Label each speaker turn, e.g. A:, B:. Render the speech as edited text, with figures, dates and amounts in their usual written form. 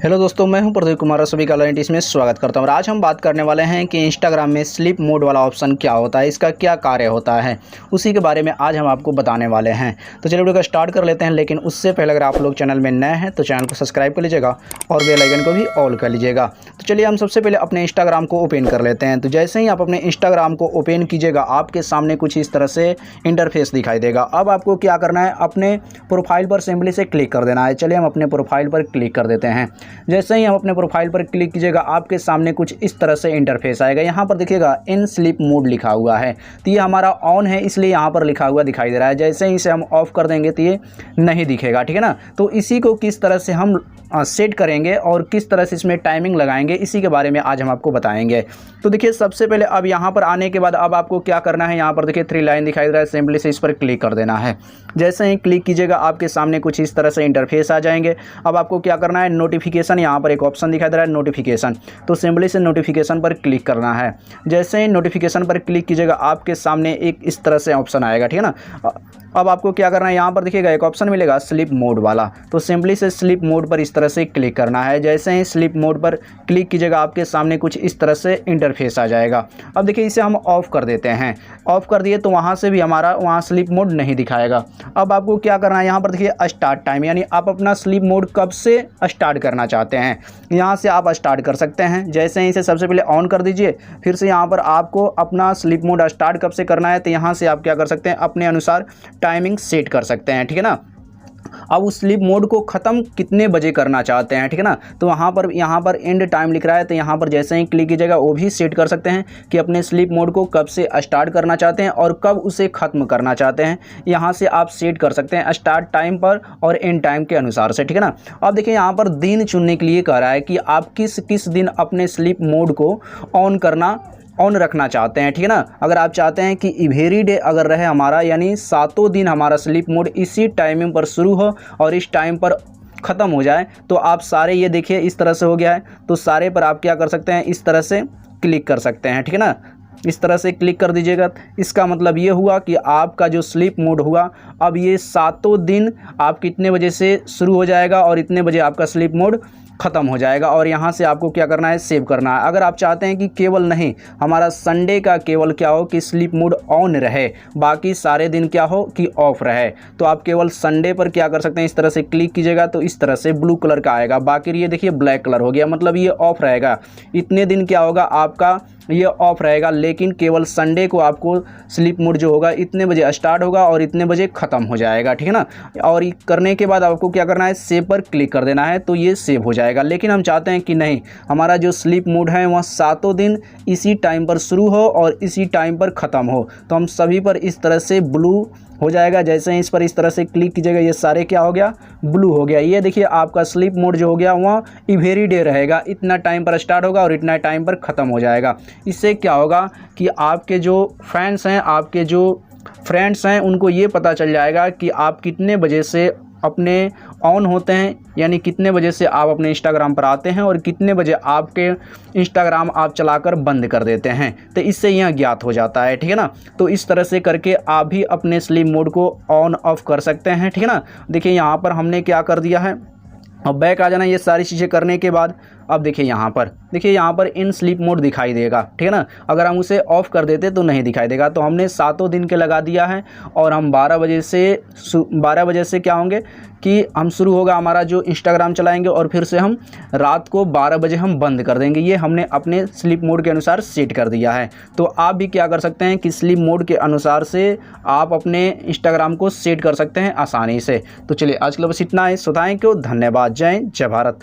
A: Hello दोस्तों, मैं हूं प्रदीप कुमार और सभी का लर्निंग में स्वागत करता हूं। और आज हम बात करने वाले हैं कि इंस्टाग्राम में स्लीप मोड वाला ऑप्शन क्या होता है, इसका क्या कार्य होता है, उसी के बारे में आज हम आपको बताने वाले हैं। तो चलिए वीडियो को स्टार्ट कर लेते हैं। लेकिन उससे पहले अगर आप लोग चैनल में नए हैं तो चैनल को सब्सक्राइब कर लीजिएगा और बेल आइकन को भी ऑल कर लीजिएगा। तो चलिए हम सबसे पहले अपने इंस्टाग्राम को ओपन कर लेते हैं। तो जैसे ही आप अपने इंस्टाग्राम को ओपन कीजिएगा, आपके सामने कुछ इस तरह से इंटरफेस दिखाई देगा। अब आपको क्या करना है, अपने प्रोफाइल पर सिंपली से क्लिक कर देना है। चलिए हम अपने प्रोफाइल पर क्लिक कर देते हैं। जैसे ही हम अपने प्रोफाइल पर क्लिक कीजिएगा, आपके सामने कुछ इस तरह से इंटरफेस आएगा। यहाँ पर देखिएगा इन स्लीप मोड लिखा हुआ है। तो ये हमारा ऑन है, इसलिए यहाँ पर लिखा हुआ दिखाई दे रहा है। जैसे ही इसे हम ऑफ कर देंगे तो ये नहीं दिखेगा, ठीक है ना। तो इसी को किस तरह से हम सेट करेंगे और किस तरह से इसमें टाइमिंग लगाएंगे, इसी के बारे में आज हम आपको बताएंगे। तो देखिए सबसे पहले अब यहाँ पर आने के बाद अब आपको क्या करना है, यहाँ पर देखिए 3 लाइन दिखाई दे रहा है, सिंपली से इस पर क्लिक कर देना है। जैसे ही क्लिक कीजिएगा, आपके सामने कुछ इस तरह से इंटरफेस आ जाएंगे। अब आपको क्या करना है, नोटिफिकेशन, यहाँ पर एक ऑप्शन दिखाई दे रहा है नोटिफिकेशन, तो सिंपली से नोटिफिकेशन पर क्लिक करना है। जैसे ही नोटिफिकेशन पर क्लिक कीजिएगा, आपके सामने एक इस तरह से ऑप्शन आएगा, ठीक है ना। अब आपको क्या करना है, यहाँ पर देखिएगा एक ऑप्शन मिलेगा स्लीप मोड वाला, तो सिंपली से स्लीप मोड पर इस तरह से क्लिक करना है। जैसे ही स्लीप मोड पर क्लिक कीजिएगा, आपके सामने कुछ इस तरह से इंटरफेस आ जाएगा। अब देखिए इसे हम ऑफ़ कर देते हैं। ऑफ़ कर दिए तो वहाँ से भी हमारा वहाँ स्लीप मोड नहीं दिखाएगा। अब आपको क्या करना है, यहाँ पर देखिए स्टार्ट टाइम, यानी आप अपना स्लीप मोड कब से स्टार्ट करना चाहते हैं, यहाँ से आप स्टार्ट कर सकते हैं। जैसे ही इसे सबसे पहले ऑन कर दीजिए, फिर से यहाँ पर आपको अपना स्लीप मोड स्टार्ट कब से करना है, तो यहाँ से आप क्या कर सकते हैं, अपने अनुसार टाइमिंग सेट कर सकते हैं, ठीक है ना। अब उस स्लीप मोड को ख़त्म कितने बजे करना चाहते हैं, ठीक है ना। तो यहाँ पर एंड टाइम लिख रहा है, तो यहाँ पर जैसे ही क्लिक कीजिएगा वो भी सेट कर सकते हैं कि अपने स्लीप मोड को कब से स्टार्ट करना चाहते हैं और कब उसे ख़त्म करना चाहते हैं। यहाँ से आप सेट कर सकते हैं स्टार्ट टाइम पर और एंड टाइम के अनुसार से, ठीक है ना। अब देखिए यहाँ पर दिन चुनने के लिए कह रहा है कि आप किस दिन अपने स्लीप मोड को ऑन रखना चाहते हैं, ठीक है ना। अगर आप चाहते हैं कि एवरी डे अगर रहे हमारा, यानी 7 दिन हमारा स्लीप मोड इसी टाइमिंग पर शुरू हो और इस टाइम पर ख़त्म हो जाए, तो आप सारे, ये देखिए इस तरह से हो गया है, तो सारे पर आप क्या कर सकते हैं, इस तरह से क्लिक कर सकते हैं, ठीक है ना। इस तरह से क्लिक कर दीजिएगा। इसका मतलब ये हुआ कि आपका जो स्लीप मोड हुआ, अब ये 7 दिन आप कितने बजे से शुरू हो जाएगा और इतने बजे आपका स्लीप मोड ख़त्म हो जाएगा। और यहाँ से आपको क्या करना है, सेव करना है। अगर आप चाहते हैं कि केवल नहीं, हमारा संडे का केवल क्या हो कि स्लीप मोड ऑन रहे, बाकी सारे दिन क्या हो कि ऑफ रहे, तो आप केवल संडे पर क्या कर सकते हैं, इस तरह से क्लिक कीजिएगा तो इस तरह से ब्लू कलर का आएगा। बाकी ये देखिए ब्लैक कलर हो गया, मतलब ये ऑफ रहेगा। इतने दिन क्या होगा आपका, ये ऑफ रहेगा, लेकिन केवल संडे को आपको स्लीप मोड जो होगा इतने बजे स्टार्ट होगा और इतने बजे ख़त्म हो जाएगा, ठीक है ना। और करने के बाद आपको क्या करना है, सेव पर क्लिक कर देना है, तो ये सेव हो जाएगा। लेकिन हम चाहते हैं कि नहीं, हमारा जो स्लीप मोड है वह 7 दिन इसी टाइम पर शुरू हो और इसी टाइम पर ख़त्म हो, तो हम सभी पर इस तरह से ब्लू हो जाएगा। जैसे ही इस पर इस तरह से क्लिक कीजिएगा, ये सारे क्या हो गया, ब्लू हो गया। ये देखिए आपका स्लीप मोड जो हो गया वह एवरी डे रहेगा, इतना टाइम पर स्टार्ट होगा और इतना टाइम पर ख़त्म हो जाएगा। इससे क्या होगा कि आपके जो फैंस हैं, आपके जो फ्रेंड्स हैं, उनको ये पता चल जाएगा कि आप कितने बजे से अपने ऑन होते हैं, यानी कितने बजे से आप अपने इंस्टाग्राम पर आते हैं और कितने बजे आपके इंस्टाग्राम आप चलाकर बंद कर देते हैं। तो इससे यह ज्ञात हो जाता है, ठीक है ना। तो इस तरह से करके आप भी अपने स्लीप मोड को ऑन ऑफ कर सकते हैं, ठीक है ना। देखिए यहाँ पर हमने क्या कर दिया है, अब बैक आ जाना। ये सारी चीज़ें करने के बाद अब देखिए यहाँ पर इन स्लीप मोड दिखाई देगा, ठीक है ना। अगर हम उसे ऑफ़ कर देते तो नहीं दिखाई देगा। तो हमने 7 दिन के लगा दिया है और हम 12 बजे से क्या होंगे कि हम शुरू होगा हमारा जो इंस्टाग्राम चलाएंगे और फिर से हम रात को 12 बजे हम बंद कर देंगे। ये हमने अपने स्लीप मोड के अनुसार सेट कर दिया है। तो आप भी क्या कर सकते हैं कि स्लीप मोड के अनुसार से आप अपने इंस्टाग्राम को सेट कर सकते हैं आसानी से। तो चलिए आज के लिए बस इतना ही। थैंक यू, धन्यवाद, जय हिंद, जय भारत।